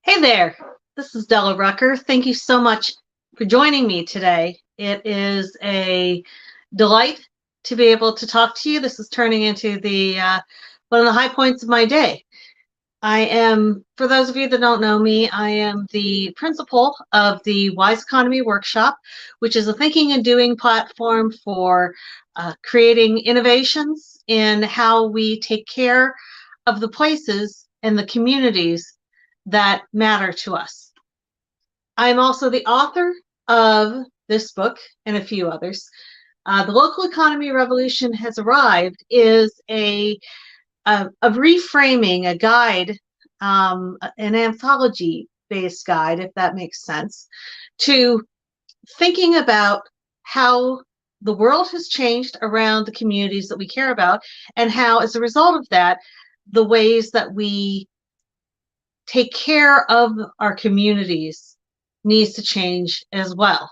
Hey there, this is Della Rucker. Thank you so much for joining me today. It is a delight to be able to talk to you. This is turning into the one of the high points of my day. I am, for those of you that don't know me, I am the principal of the Wise Economy Workshop, which is a thinking and doing platform for creating innovations in how we take care of the places and the communities that matter to us. I'm also the author of this book and a few others. The Local Economy Revolution Has Arrived is a reframing, a guide, an anthology-based guide, if that makes sense, to thinking about how the world has changed around the communities that we care about, and how, as a result of that, the ways that we take care of our communities needs to change as well.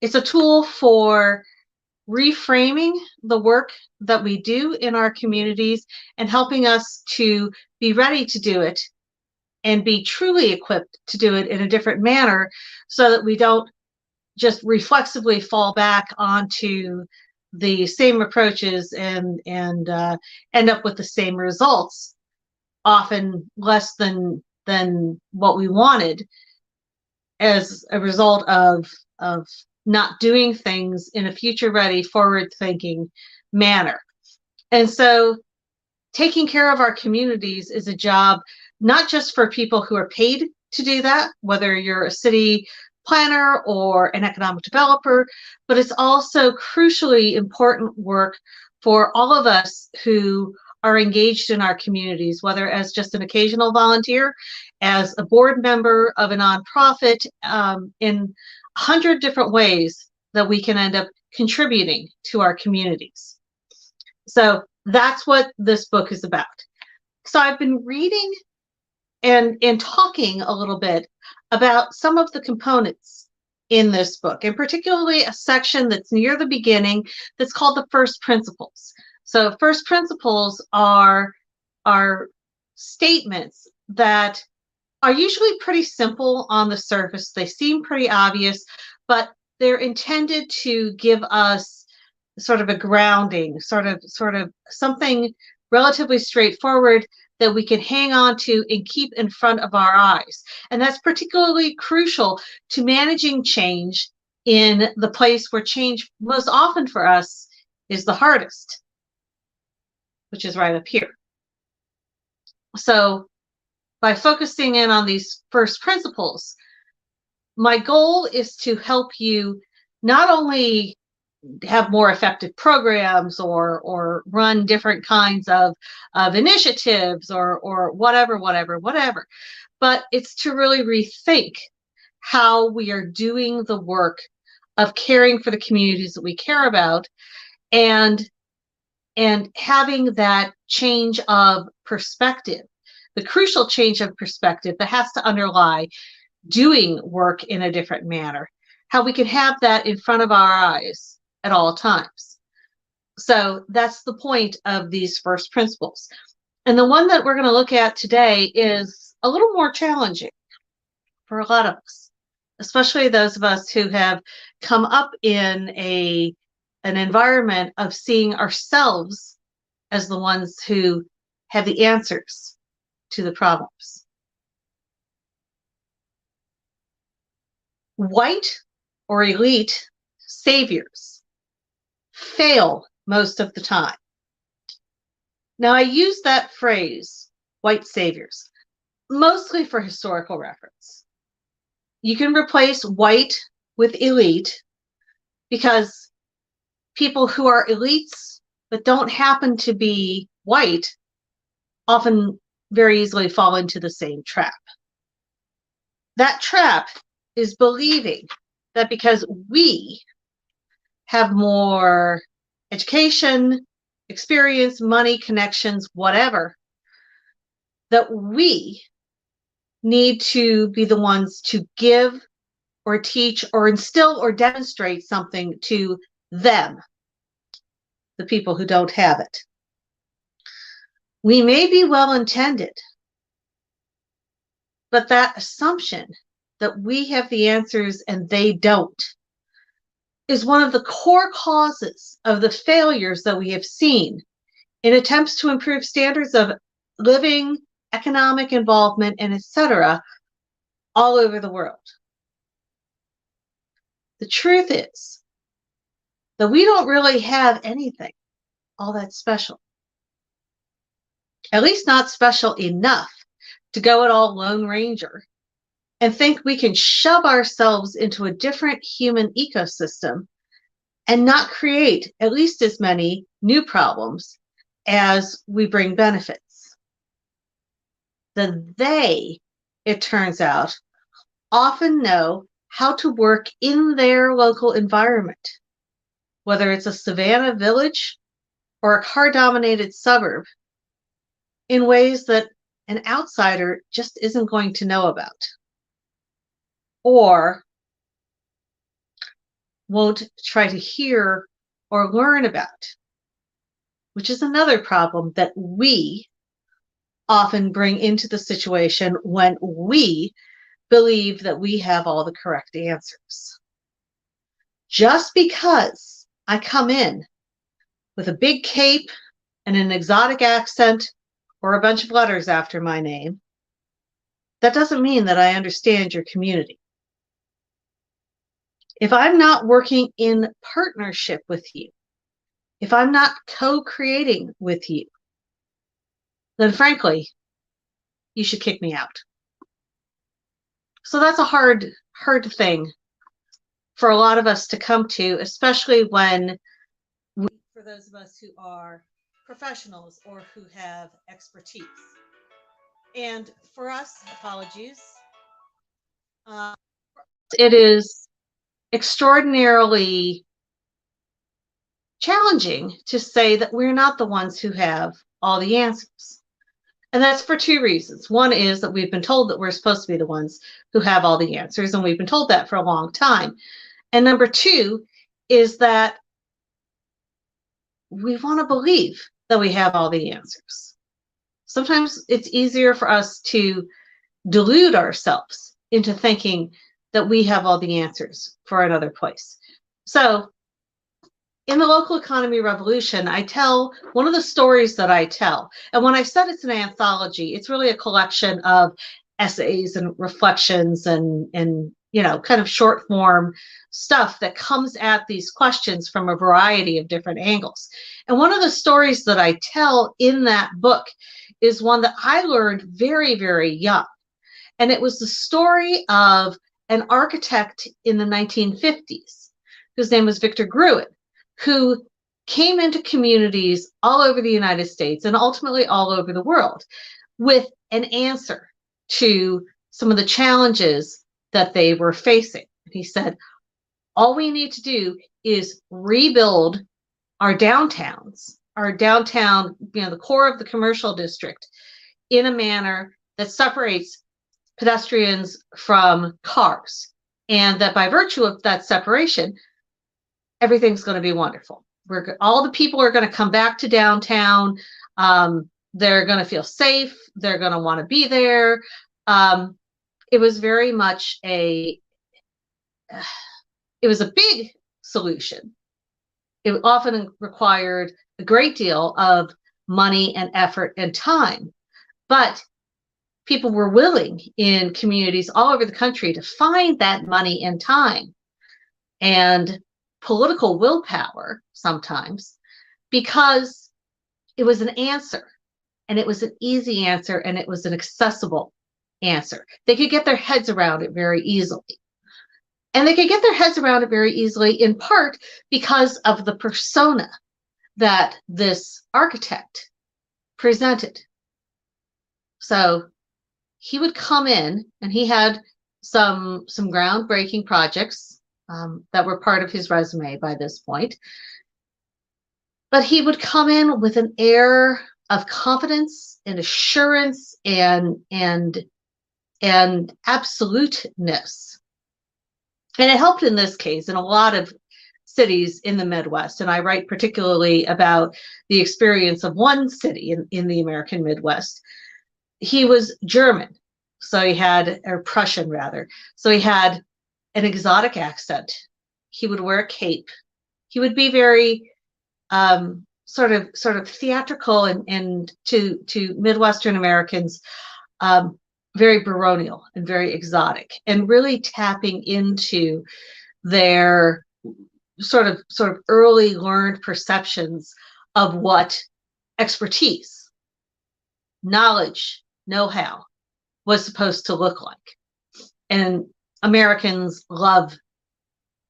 It's a tool for reframing the work that we do in our communities and helping us to be ready to do it and be truly equipped to do it in a different manner, so that we don't just reflexively fall back onto the same approaches and end up with the same results, often less than what we wanted, as a result of not doing things in a future ready, forward thinking manner. And so taking care of our communities is a job not just for people who are paid to do that, whether you're a city planner or an economic developer, but it's also crucially important work for all of us who are engaged in our communities, whether as just an occasional volunteer, as a board member of a nonprofit, in 100 different ways that we can end up contributing to our communities. So that's what this book is about. So I've been reading and talking a little bit about some of the components in this book, and particularly a section that's near the beginning that's called the First Principles. So first principles are statements that are usually pretty simple on the surface. They seem pretty obvious, but they're intended to give us sort of a grounding, sort of something relatively straightforward that we can hang on to and keep in front of our eyes. And that's particularly crucial to managing change in the place where change most often for us is the hardest, which is right up here. So by focusing in on these first principles, my goal is to help you not only have more effective programs or run different kinds of initiatives or whatever, but it's to really rethink how we are doing the work of caring for the communities that we care about, and having that change of perspective, the crucial change of perspective that has to underlie doing work in a different manner, how we can have that in front of our eyes at all times. So that's the point of these first principles. And the one that we're going to look at today is a little more challenging for a lot of us, especially those of us who have come up in an environment of seeing ourselves as the ones who have the answers to the problems. White or elite saviors fail most of the time. Now, I use that phrase, white saviors, mostly for historical reference. You can replace white with elite, because people who are elites but don't happen to be white often very easily fall into the same trap. That trap is believing that because we have more education, experience, money, connections, whatever, that we need to be the ones to give or teach or instill or demonstrate something to them, the people who don't have it. We may be well-intended, But that assumption that we have the answers and they don't is one of the core causes of the failures that we have seen in attempts to improve standards of living, economic involvement, and etc. all over the world. The truth is that we don't really have anything all that special. At least not special enough to go it all Lone Ranger and think we can shove ourselves into a different human ecosystem and not create at least as many new problems as we bring benefits. They, it turns out, often know how to work in their local environment, whether it's a savannah village or a car-dominated suburb, in ways that an outsider just isn't going to know about, or won't try to hear or learn about, which is another problem that we often bring into the situation when we believe that we have all the correct answers. Just because I come in with a big cape and an exotic accent or a bunch of letters after my name, that doesn't mean that I understand your community. If I'm not working in partnership with you, if I'm not co-creating with you, then frankly, you should kick me out. So that's a hard thing for a lot of us to come to, especially when for those of us who are professionals or who have expertise. And for us, apologies, it is extraordinarily challenging to say that we're not the ones who have all the answers. And that's for two reasons. One is that we've been told that we're supposed to be the ones who have all the answers, and we've been told that for a long time. And number two is that we want to believe that we have all the answers. Sometimes it's easier for us to delude ourselves into thinking that we have all the answers for another place. So in the Local Economy Revolution, I tell one of the stories that I tell. And when I said it's an anthology, it's really a collection of essays and reflections and you know, kind of short form stuff that comes at these questions from a variety of different angles. And one of the stories that I tell in that book is one that I learned very, very young. And it was the story of an architect in the 1950s, whose name was Victor Gruen, who came into communities all over the United States and ultimately all over the world with an answer to some of the challenges that they were facing. He said, all we need to do is rebuild our downtowns, our downtown, you know, the core of the commercial district, in a manner that separates pedestrians from cars. And that by virtue of that separation, everything's going to be wonderful. All the people are going to come back to downtown. They're going to feel safe. They're going to want to be there. It was very much it was a big solution. It often required a great deal of money and effort and time, but people were willing in communities all over the country to find that money and time and political willpower sometimes, because it was an answer, and it was an easy answer, and it was an accessible answer. They could get their heads around it very easily. And they could get their heads around it very easily in part because of the persona that this architect presented. So he would come in, and he had some groundbreaking projects that were part of his resume by this point. But he would come in with an air of confidence and assurance and absoluteness. And it helped in this case in a lot of cities in the Midwest. And I write particularly about the experience of one city in the American Midwest. He was German. So he had, or Prussian rather. So he had an exotic accent. He would wear a cape. He would be very sort of theatrical and to Midwestern Americans, very baronial and very exotic, and really tapping into their sort of early learned perceptions of what expertise, knowledge, know-how was supposed to look like. And Americans love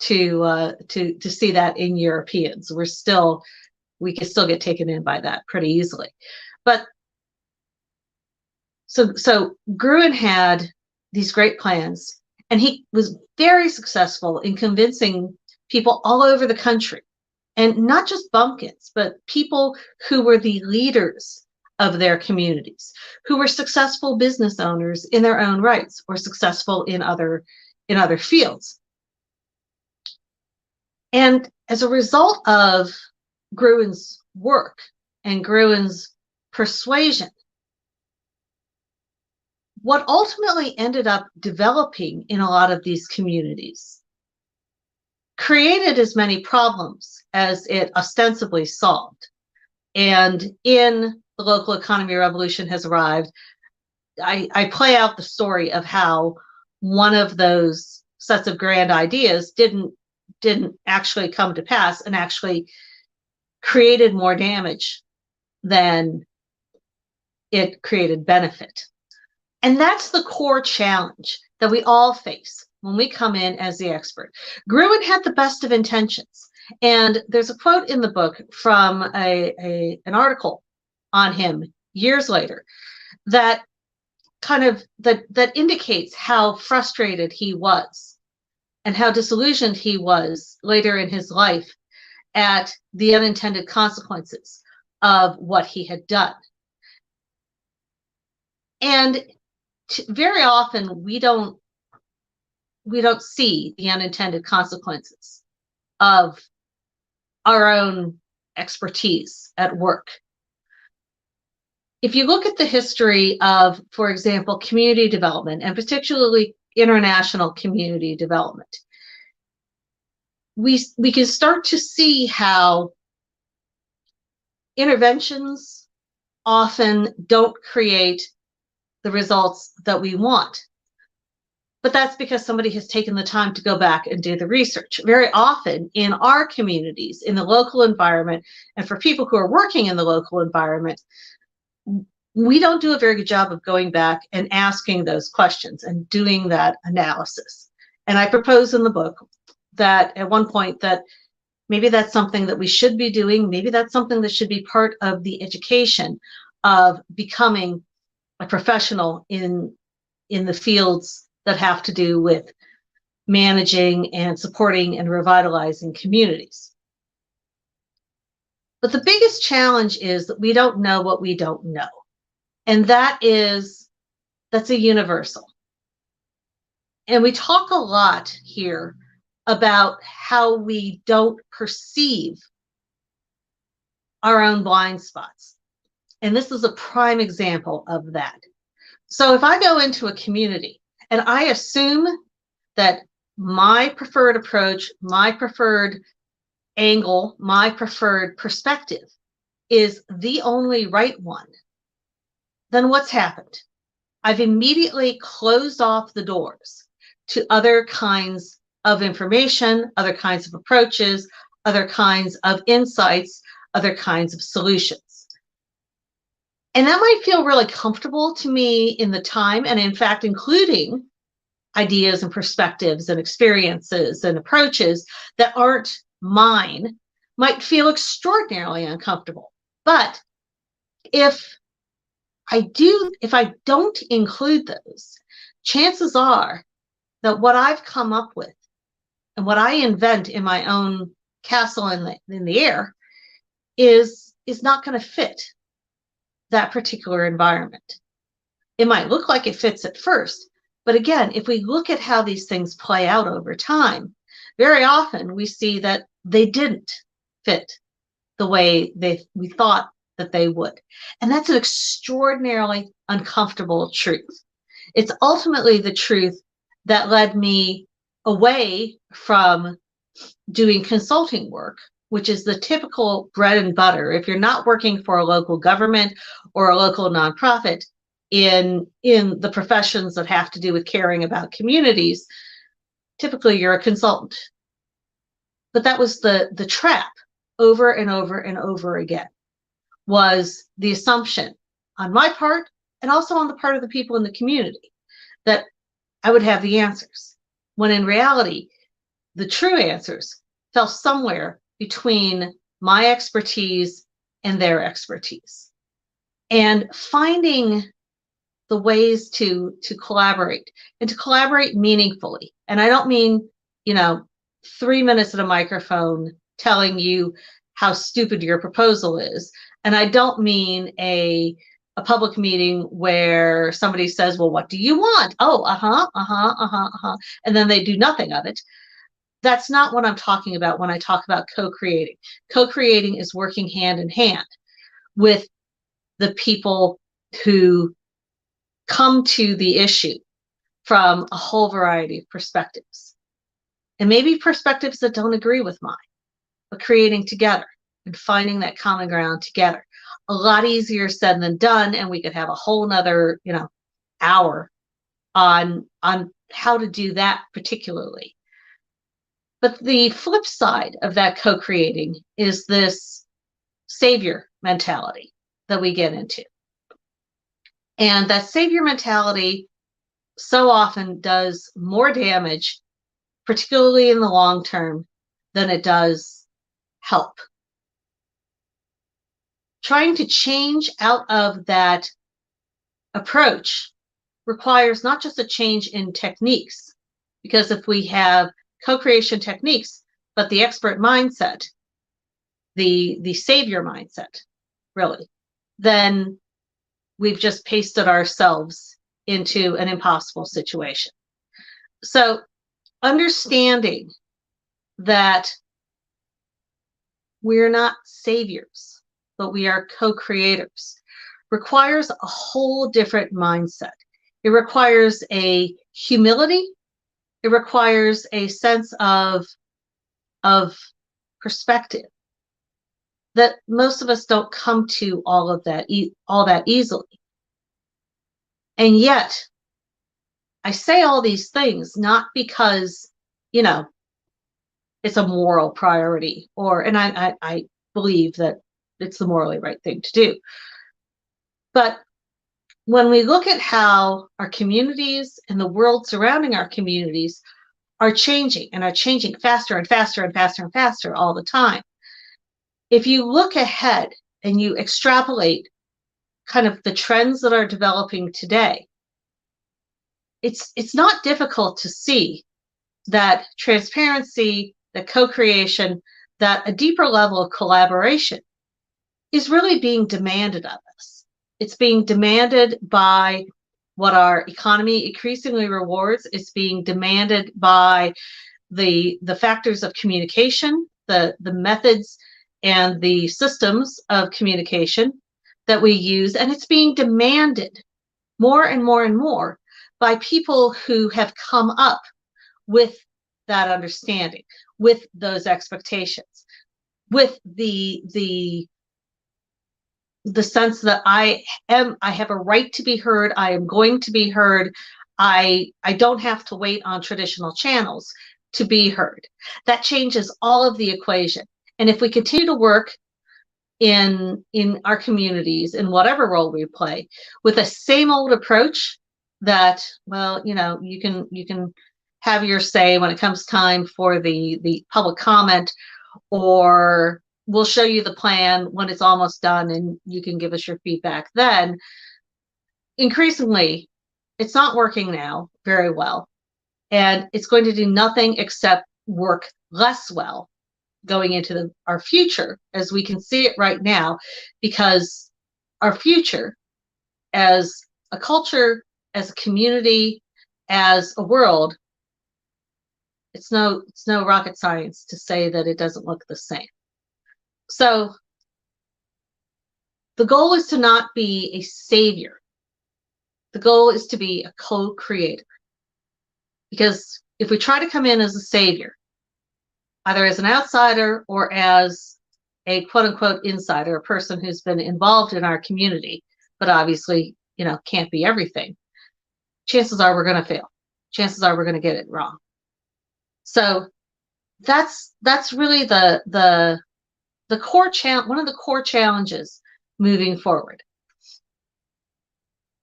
to see that in Europeans. We can still get taken in by that pretty easily. But so Gruen had these great plans, and he was very successful in convincing people all over the country, and not just bumpkins, but people who were the leaders of their communities, who were successful business owners in their own rights or successful in other fields. And as a result of Gruen's work and Gruen's persuasion, what ultimately ended up developing in a lot of these communities created as many problems as it ostensibly solved. And in The Local Economy Revolution Has Arrived, I play out the story of how one of those sets of grand ideas didn't actually come to pass and actually created more damage than it created benefit. And that's the core challenge that we all face when we come in as the expert. Gruen had the best of intentions. And there's a quote in the book from an article on him years later that kind of that indicates how frustrated he was and how disillusioned he was later in his life at the unintended consequences of what he had done. And very often we don't see the unintended consequences of our own expertise at work. If you look at the history of, for example, community development, and particularly international community development, we can start to see how interventions often don't create the results that we want. But that's because somebody has taken the time to go back and do the research. Very often in our communities, in the local environment, and for people who are working in the local environment, we don't do a very good job of going back and asking those questions and doing that analysis. And I propose in the book that at one point that maybe that's something that we should be doing. Maybe that's something that should be part of the education of becoming a professional in the fields that have to do with managing and supporting and revitalizing communities. But the biggest challenge is that we don't know what we don't know. And that's a universal. And we talk a lot here about how we don't perceive our own blind spots. And this is a prime example of that. So if I go into a community and I assume that my preferred approach, my preferred angle, my preferred perspective is the only right one, then what's happened? I've immediately closed off the doors to other kinds of information, other kinds of approaches, other kinds of insights, other kinds of solutions. And that might feel really comfortable to me in the time, and in fact, including ideas and perspectives and experiences and approaches that aren't mine might feel extraordinarily uncomfortable. But if I don't include those, chances are that what I've come up with and what I invent in my own castle in the air is not going to fit that particular environment. It might look like it fits at first, but again, if we look at how these things play out over time, very often we see that they didn't fit the way we thought that they would. And that's an extraordinarily uncomfortable truth. It's ultimately the truth that led me away from doing consulting work, which is the typical bread and butter. If you're not working for a local government or a local nonprofit in the professions that have to do with caring about communities, typically you're a consultant. But that was the trap over and over and over again, was the assumption on my part and also on the part of the people in the community that I would have the answers, when in reality, the true answers fell somewhere between my expertise and their expertise. And finding the ways to collaborate, and to collaborate meaningfully. And I don't mean, 3 minutes at a microphone telling you how stupid your proposal is. And I don't mean a public meeting where somebody says, well, what do you want? Oh, and then they do nothing of it. That's not what I'm talking about when I talk about co-creating. Co-creating is working hand in hand with the people who come to the issue from a whole variety of perspectives. And maybe perspectives that don't agree with mine, but creating together and finding that common ground together. A lot easier said than done, and we could have a whole nother, hour on how to do that particularly. But the flip side of that co-creating is this savior mentality that we get into. And that savior mentality so often does more damage, particularly in the long term, than it does help. Trying to change out of that approach requires not just a change in techniques, because if we have co-creation techniques, but the expert mindset, the savior mindset, really, then we've just pasted ourselves into an impossible situation. So understanding that we're not saviors, but we are co-creators requires a whole different mindset. It requires a humility. It requires a sense of perspective that most of us don't come to all that easily. And yet, I say all these things not because, it's a moral priority, and I believe that it's the morally right thing to do. But when we look at how our communities and the world surrounding our communities are changing, and are changing faster and faster and faster and faster all the time, if you look ahead and you extrapolate kind of the trends that are developing today, it's not difficult to see that transparency, that co-creation, that a deeper level of collaboration is really being demanded of us. It's being demanded by what our economy increasingly rewards. It's being demanded by the factors of communication, the methods and the systems of communication that we use, and it's being demanded more and more and more by people who have come up with that understanding, with those expectations, with the sense that I have a right to be heard. I am going to be heard. I don't have to wait on traditional channels to be heard. That changes all of the equation. And if we continue to work in our communities, in whatever role we play, with the same old approach that, well, you can have your say when it comes time for the public comment, or we'll show you the plan when it's almost done and you can give us your feedback then. Increasingly, it's not working now very well, and it's going to do nothing except work less well going into our future, as we can see it right now, because our future as a culture, as a community, as a world, it's no rocket science to say that it doesn't look the same. So the goal is to not be a savior, The goal is to be a co-creator. Because if we try to come in as a savior, either as an outsider or as a quote unquote insider, a person who's been involved in our community, but obviously, can't be everything, chances are we're going to fail. Chances are we're going to get it wrong. So that's really the core one of the core challenges moving forward.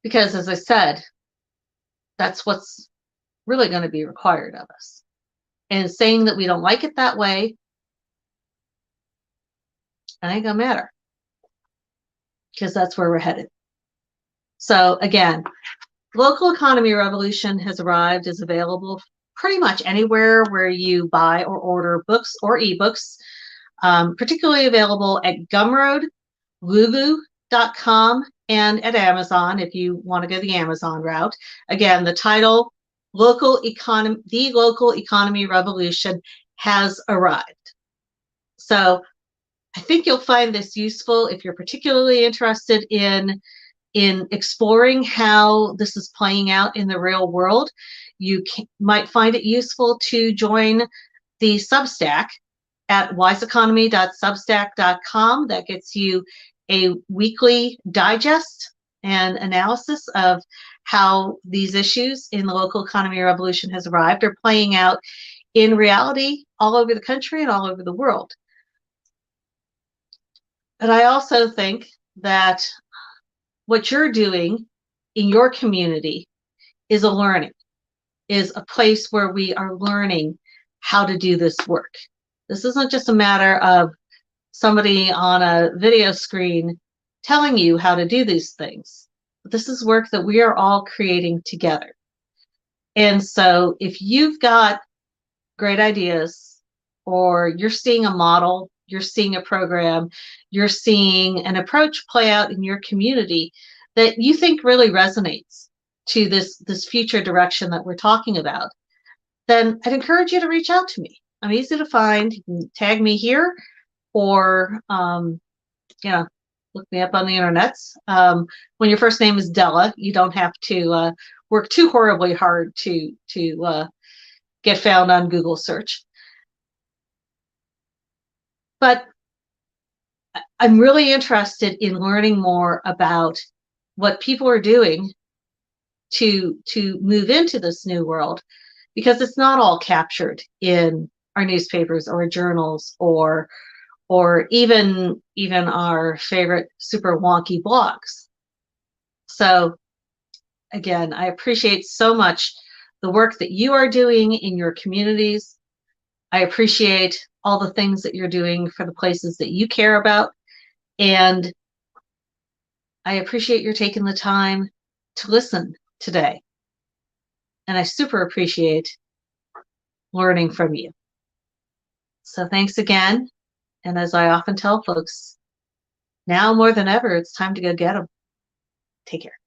Because as I said, that's what's really going to be required of us. And saying that we don't like it that way, it ain't gonna matter, because that's where we're headed. So again, Local Economy Revolution has arrived, is available pretty much anywhere where you buy or order books or ebooks, particularly available at Gumroad, Lulu.com, and at Amazon if you want to go the Amazon route. Again, the title, The Local Economy Revolution, has arrived. So I think you'll find this useful if you're particularly interested in exploring how this is playing out in the real world. You might find it useful to join the Substack at wiseeconomy.substack.com. That gets you a weekly digest and analysis of how these issues in the local economy revolution has arrived are playing out in reality all over the country and all over the world. But I also think that what you're doing in your community is a place where we are learning how to do this work. This isn't just a matter of somebody on a video screen telling you how to do these things. This is work that we are all creating together. And so if you've got great ideas, or you're seeing a model, you're seeing a program, you're seeing an approach play out in your community that you think really resonates to this future direction that we're talking about, then I'd encourage you to reach out to me. I'm easy to find. You can tag me here, or look me up on the internets. When your first name is Della, you don't have to work too horribly hard to get found on Google search. But I'm really interested in learning more about what people are doing to move into this new world, because it's not all captured in our newspapers or journals or even our favorite super wonky blogs. So again, I appreciate so much the work that you are doing in your communities. I appreciate all the things that you're doing for the places that you care about. And I appreciate your taking the time to listen today. And I super appreciate learning from you. So thanks again. And as I often tell folks, now more than ever, it's time to go get them. Take care.